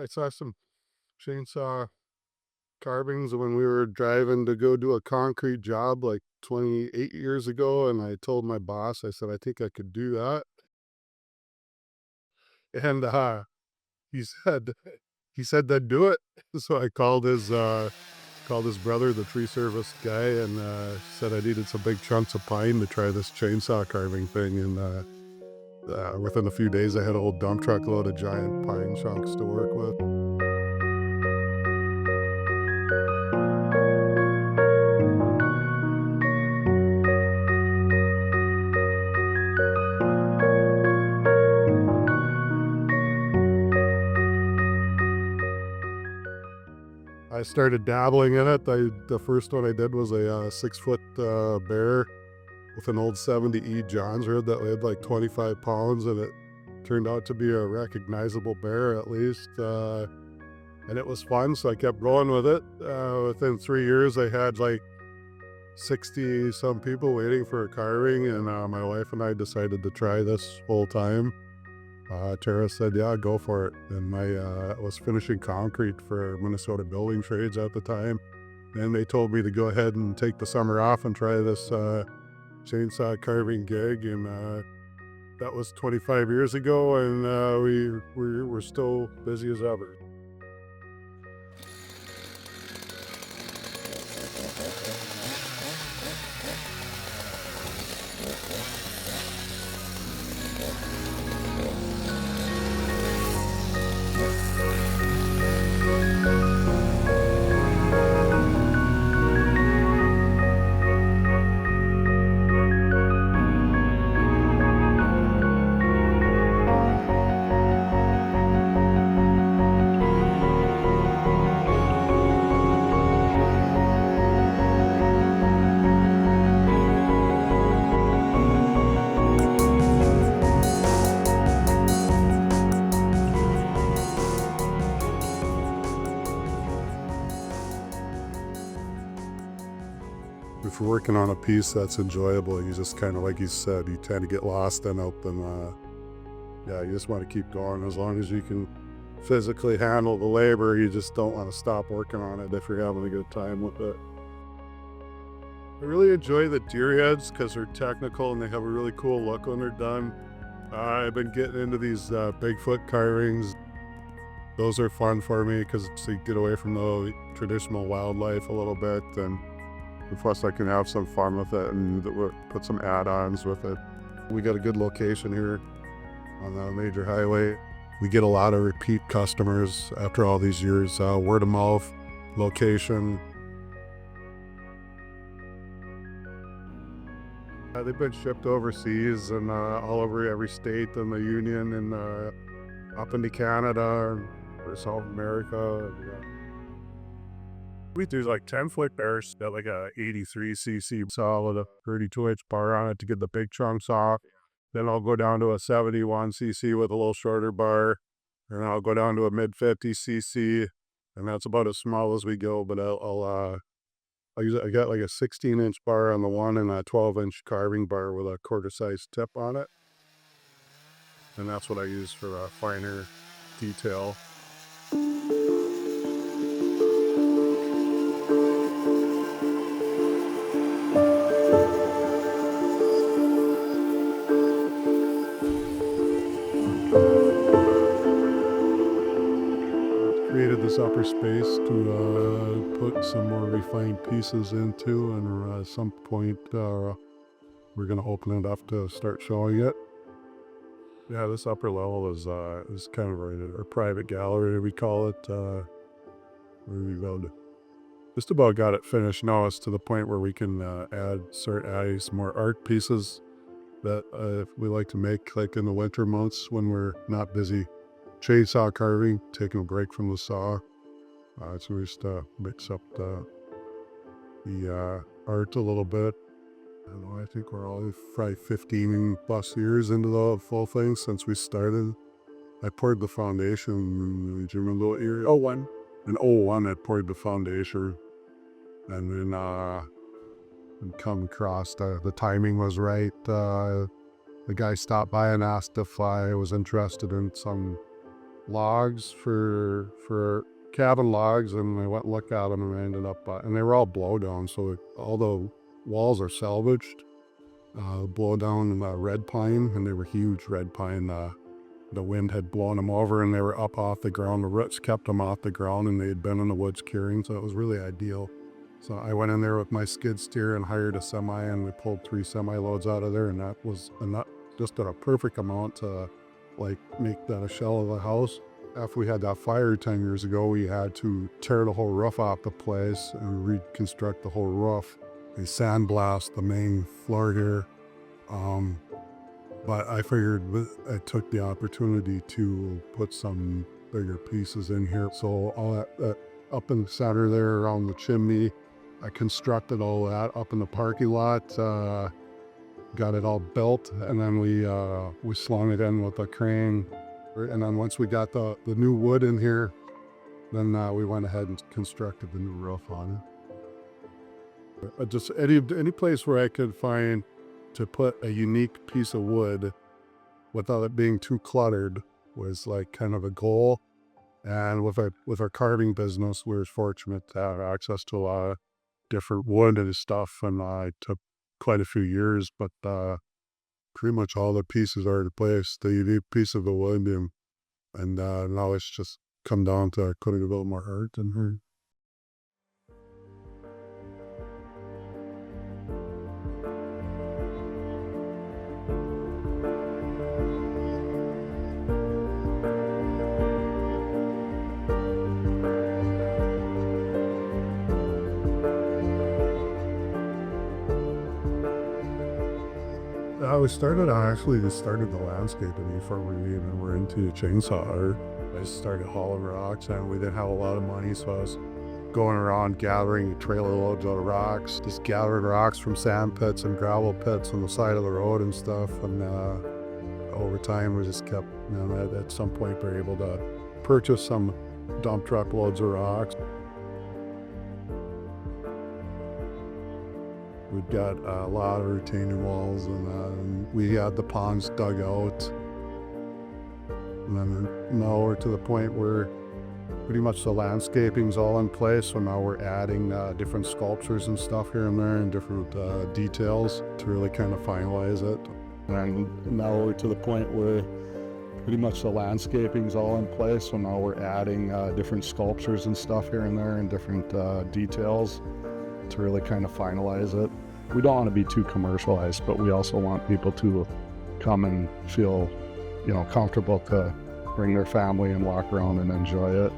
I saw some chainsaw carvings when we were driving to go do a concrete job like 28 years ago, and I told my boss, I said, I think I could do that. And he said he said that do it. So I called his brother, the tree service guy, and said I needed some big chunks of pine to try this chainsaw carving thing. And within a few days, I had a whole dump truck load of giant pine chunks to work with. I started dabbling in it. The first one I did was a 6-foot bear with an old 70E John's rib that weighed like 25 pounds, and it turned out to be a recognizable bear at least. And it was fun, so I kept going with it. Within 3 years, I had like 60 some people waiting for a carving, and my wife and I decided to try this whole time. Tara said, yeah, go for it. And I was finishing concrete for Minnesota Building Trades at the time. And they told me to go ahead and take the summer off and try this chainsaw carving gig. And that was 25 years ago, and we're still busy as ever. If you're working on a piece that's enjoyable, you just kind of, like you said, you tend to get lost in it, and yeah, you just want to keep going. As long as you can physically handle the labor, you just don't want to stop working on it if you're having a good time with it. I really enjoy the deer heads because they're technical and they have a really cool look when they're done. I've been getting into these Bigfoot carvings. Those are fun for me because you get away from the traditional wildlife a little bit, and plus I can have some fun with it and put some add-ons with it. We got a good location here on the major highway. We get a lot of repeat customers after all these years, word of mouth, location. They've been shipped overseas and all over every state in the Union, and up into Canada or South America. We do like 10-foot bears that like a 83cc saw with a 32-inch bar on it to get the big chunks off. Then I'll go down to a 71cc with a little shorter bar, and I'll go down to a mid-50cc, and that's about as small as we go. But I got like a 16-inch bar on the one and a 12-inch carving bar with a quarter-size tip on it, and that's what I use for a finer detail. Created this upper space to put some more refined pieces into, and at some point we're going to open it up to start showing it. Yeah, this upper level is kind of a private gallery, we call it, where we just about got it finished. Now it's to the point where we can start adding some more art pieces that we like to make, like in the winter months when we're not busy chainsaw carving, taking a break from the saw. So we just mix up the art a little bit. I think we're all probably 15 plus years into the full thing since we started. I poured the foundation. Do you remember what year? 01. In 01, I poured the foundation, and then come across the timing was right. The guy stopped by and asked if I was interested in some logs for cabin logs, and I went and looked at them, and I ended up, and they were all blow down, so all the walls are salvaged, blow down red pine, and they were huge red pine. The wind had blown them over, and they were up off the ground. The roots kept them off the ground, and they had been in the woods curing, so it was really ideal. So I went in there with my skid steer and hired a semi, and we pulled 3 semi loads out of there, and that was enough, just at a perfect amount to like make that a shell of a house. After we had that fire 10 years ago, we had to tear the whole roof off the place and reconstruct the whole roof. We sandblast the main floor here. But I figured I took the opportunity to put some bigger pieces in here. So all that up in the center there around the chimney, I constructed all that up in the parking lot, got it all built, and then we slung it in with a crane. And then once we got the new wood in here, then we went ahead and constructed the new roof on it. Just any place where I could find to put a unique piece of wood without it being too cluttered was like kind of a goal. And with our carving business, we were fortunate to have access to a lot of different wood and stuff, and it took quite a few years, but pretty much all the pieces are in place, the unique piece of the wood, and now it's just come down to putting a little more art in her. We started the landscaping before we even were into chainsaw art. I started hauling rocks, and we didn't have a lot of money, so I was going around gathering trailer loads of rocks, just gathering rocks from sand pits and gravel pits on the side of the road and stuff. And over time, we just kept, at some point, we were able to purchase some dump truck loads of rocks. We've got a lot of retaining walls, and we had the ponds dug out. And then now we're to the point where pretty much the landscaping's all in place, so now we're adding different sculptures and stuff here and there, and different details to really kind of finalize it. And now we're to the point where pretty much the landscaping's all in place, so now we're adding different sculptures and stuff here and there, and different details to really kind of finalize it. We don't want to be too commercialized, but we also want people to come and feel, comfortable to bring their family and walk around and enjoy it.